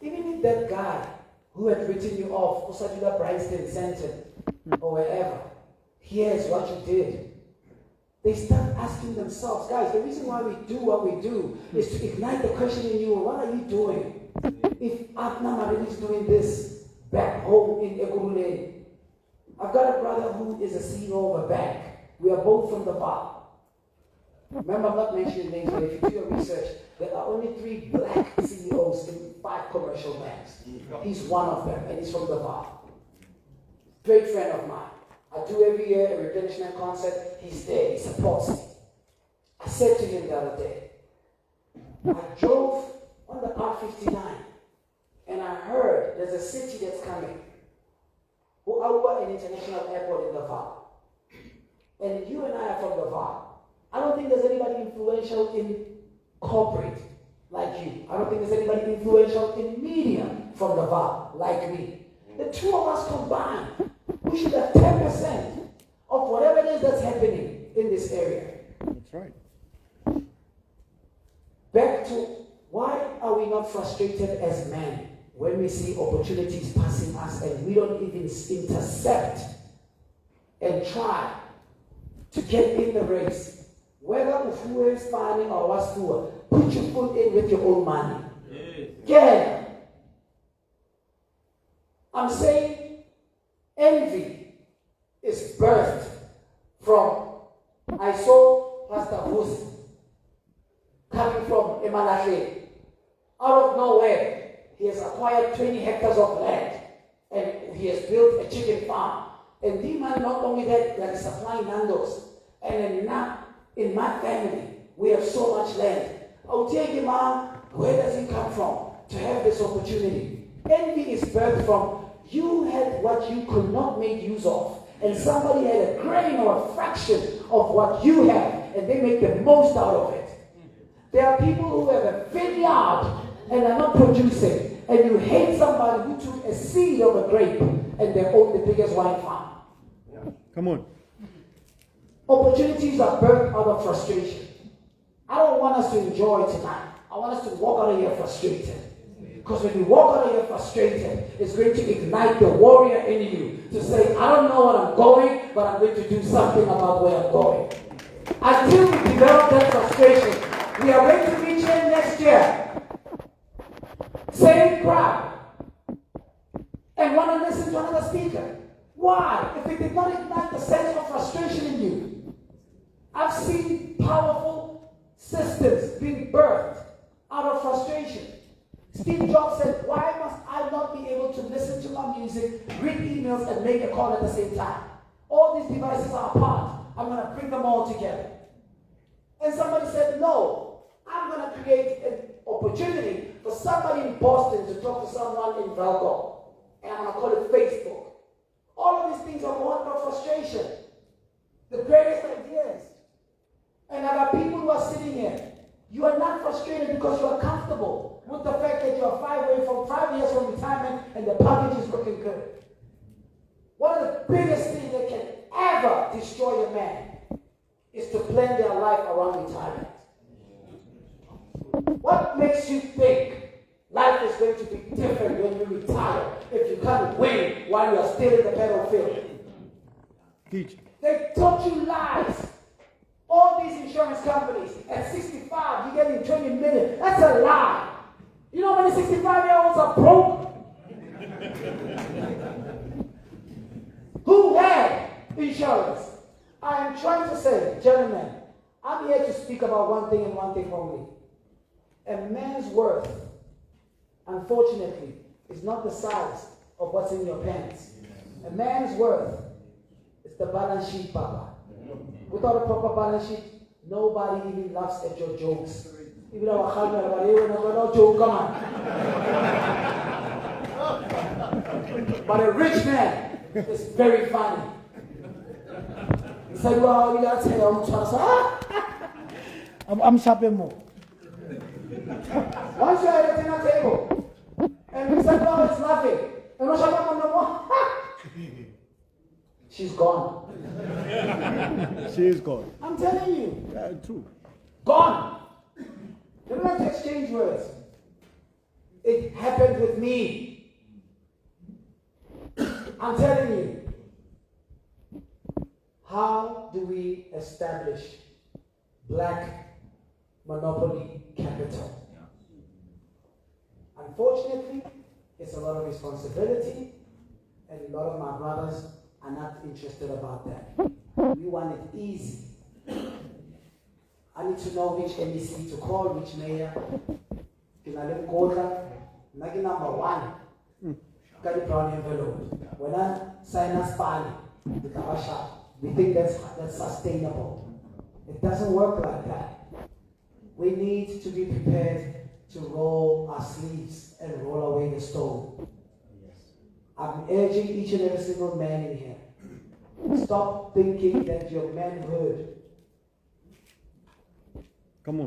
Even if that guy who had written you off, Osadula Bryanston Center, or wherever, hears what you did, they start asking themselves, guys, the reason why we do what we do is to ignite the question in you, what are you doing? If Adnan Marini is doing this back home in Ekurhuleni, I've got a brother who is a CEO of a bank. We are both from the bar. Remember, I'm not mentioning names, but if you do your research, there are only 3 black CEOs in 5 commercial banks. He's one of them, and he's from the bar. Great friend of mine. I do every year a replenishment concert. He's there, he supports me. I said to him the other day, I drove on the R59, and I heard there's a city that's coming. Uawa, an international airport in the VAR. And you and I are from the VAR. I don't think there's anybody influential in corporate like you. I don't think there's anybody influential in media from the VAR like me. The 2 of us combined, we should have 10% of whatever it is that's happening in this area. That's right. Back to, why are we not frustrated as men when we see opportunities passing us and we don't even intercept and try to get in the race? Whether Ufuwe is farming or Wasfua, put your foot in with your own money. Yeah. I'm saying envy is birthed from, I saw Pastor Hus coming from Emalahle. Out of nowhere, he has acquired 20 hectares of land and he has built a chicken farm. And the man, not only that, they are supplying Nando's. And then now, in my family, we have so much land. I'll tell you, man, where does it come from to have this opportunity? Envy is birthed from you had what you could not make use of, and somebody had a grain or a fraction of what you have, and they make the most out of it. There are people who have a vineyard and are not producing, and you hate somebody who took a seed of a grape and they own the biggest wine farm. Come on. Opportunities are birthed out of frustration. I don't want us to enjoy tonight. I want us to walk out of here frustrated. Because when you walk out of here frustrated, it's going to ignite the warrior in you to say, I don't know where I'm going, but I'm going to do something about where I'm going. Until we develop that frustration, we are going to reach in next year. Same crowd. And want to listen to another speaker. Why? If it did not ignite the sense of frustration in you. I've seen powerful systems being birthed out of frustration. Steve Jobs said, why must I not be able to listen to my music, read emails, and make a call at the same time? All these devices are apart. I'm going to bring them all together. And somebody said, no, I'm going to create an opportunity for somebody in Boston to talk to someone in Valco. And I'm going to call it Facebook. All of these things are born out of frustration. The greatest ideas. And there are people who are sitting here. You are not frustrated because you are comfortable with the fact that you are 5 years from retirement and the package is looking good. One of the biggest things that can ever destroy a man is to plan their life around retirement. What makes you think life is going to be different when you retire if you can't win while you are still in the battlefield? Teach. They taught you lies. All these insurance companies, at 65, you're getting 20 million. That's a lie. You know how many 65-year-olds are broke? Who had insurance? I am trying to say, gentlemen, I'm here to speak about one thing and one thing only. A man's worth, unfortunately, is not the size of what's in your pants. A man's worth is the balance sheet, Papa. Without a proper balance sheet, nobody even laughs at your jokes. Even our Khalmer, no joke, come on. But a rich man is very funny. He said, well, you gotta say, I'm shopping more. Once you're at the dinner table, and he said, no, it's laughing. And no shopping no more. She's gone. She is gone. I'm telling you. Yeah, true. Gone. They don't have to exchange words. It happened with me. I'm telling you. How do we establish black monopoly capital? Unfortunately, it's a lot of responsibility, and a lot of my brothers are not interested about that. We want it easy. I need to know which MEC to call, which mayor. Nagi number one. Got the brown envelope. When I sign a span, we think that's sustainable. It doesn't work like that. We need to be prepared to roll our sleeves and roll away the stone. I'm urging each and every single man in here. Stop thinking that your manhood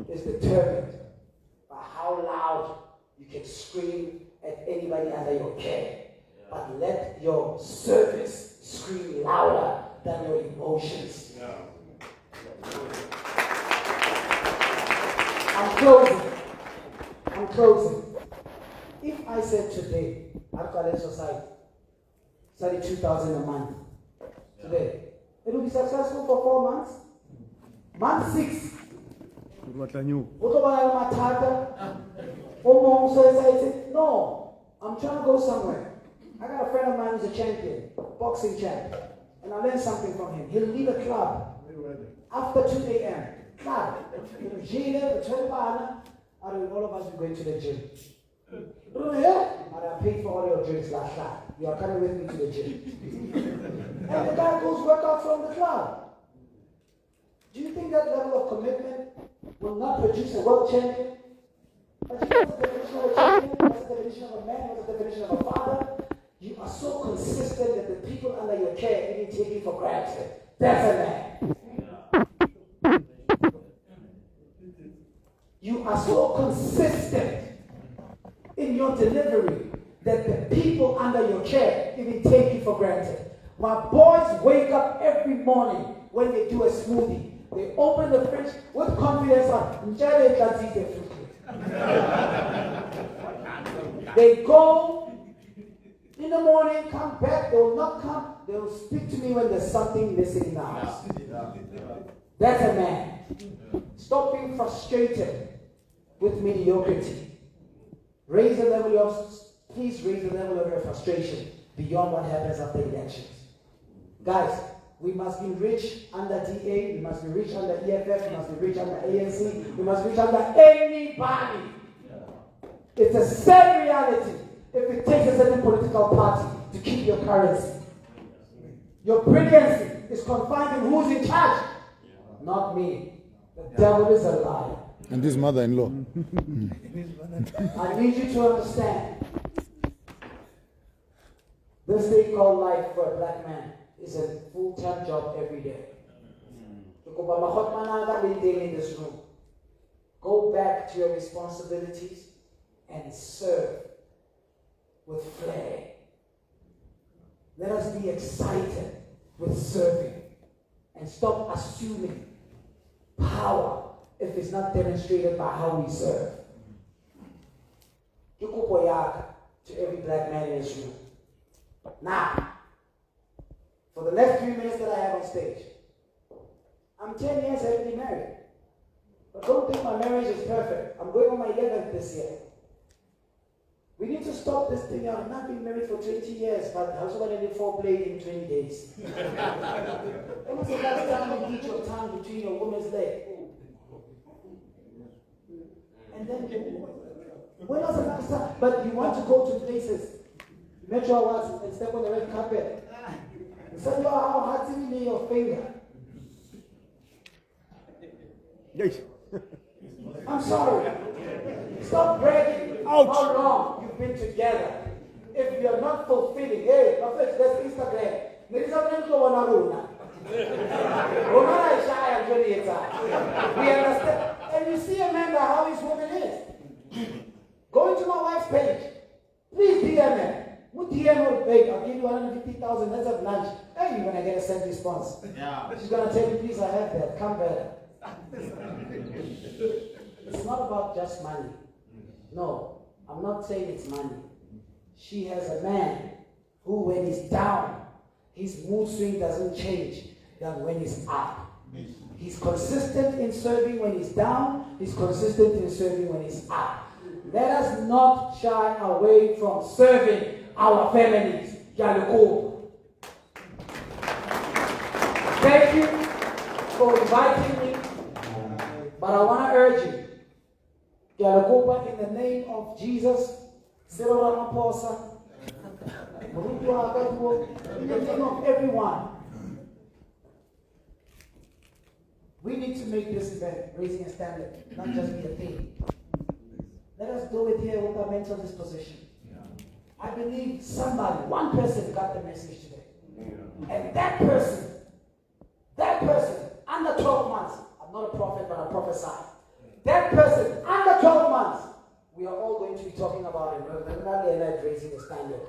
is determined by how loud you can scream at anybody under your care. But let your service scream louder than your emotions. I'm closing. If I said today, Alcohol Society, 32,000 a month, today, it will be successful for 4 months. Month 6. No, I'm trying to go somewhere. I got a friend of mine who's a champion, boxing champ, and I learned something from him. He'll leave a club after 2 a.m. Club. All of us will go to the gym. I paid for all your drinks last night. You are coming with me to the gym. And the guy goes work out from the club. Do you think that level of commitment will not produce a world champion? But you know what's the definition of a champion? What's the definition of a man? What's the definition of a father? You are so consistent that the people under your care even take you for granted. That's a man. You are so consistent in your delivery that the people under your care even take you for granted. My boys wake up every morning when they do a smoothie. They open the fridge with confidence on They go in the morning, come back, they will not come, they will speak to me when there's something missing in the house. That's a man. Stop being frustrated with mediocrity. Please raise the level of your frustration beyond what happens after elections. Guys, we must be rich under DA, we must be rich under EFF, we must be rich under ANC, we must be rich under anybody. It's a sad reality if it takes a certain political party to keep your currency. Your brilliancy is confined in who's in charge, not me. The devil is a liar. And his mother-in-law. I need you to understand. This thing called life for a black man is a full-time job every day. In this room. Go back to your responsibilities and serve with flair. Let us be excited with serving and stop assuming power if it's not demonstrated by how we serve. To every black man in this room. Now, for the next 3 minutes that I have on stage, I'm 10 years having been married. But don't think my marriage is perfect. I'm going on my 11th this year. We need to stop this thing. I've not been married for 20 years, but I also want to do foreplay in 20 days. When was the last time you put your tongue between your woman's leg? And then, when was the last time? But you want to go to places, Metro Awards, and step on the red carpet. And say, how hard do you lay your finger? Yes. I'm sorry. Stop bragging how long you've been together. If you're not fulfilling, hey, that's Instagram. There is a go on Aruna. We understand. And you see Amanda how his woman is. Go into my wife's page. Please DM her. DM her, hey, I'll give you 150,000. Let's have lunch. Hey, you're gonna get a sent response. Yeah. She's gonna tell you, please, I have that. Come better. It's not about just money. No. I'm not saying it's money. She has a man who, when he's down, his mood swing doesn't change than when he's up. He's consistent in serving when he's down. He's consistent in serving when he's up. Let us not shy away from serving our families. Yaluko. Thank you for inviting me. But I want to urge you. Yaluko, in the name of Jesus, Cyril Ramaphosa, in the name of everyone, we need to make this event, raising a standard, not just be a thing. Let us do it here with our mental disposition. I believe somebody, one person got the message today. And that person, under 12 months, I'm not a prophet, but I prophesy. That person, under 12 months, we are all going to be talking about it. Remember, they're raising the standard.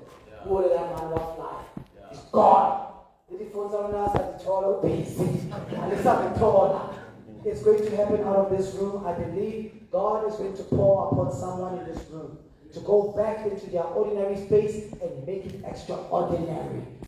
Who did that man walk fly? It's God. Did he phone someone else at the taller base? And it's something taller. It's going to happen out of this room. I believe God is going to pour upon someone in this room to go back into their ordinary space and make it extraordinary.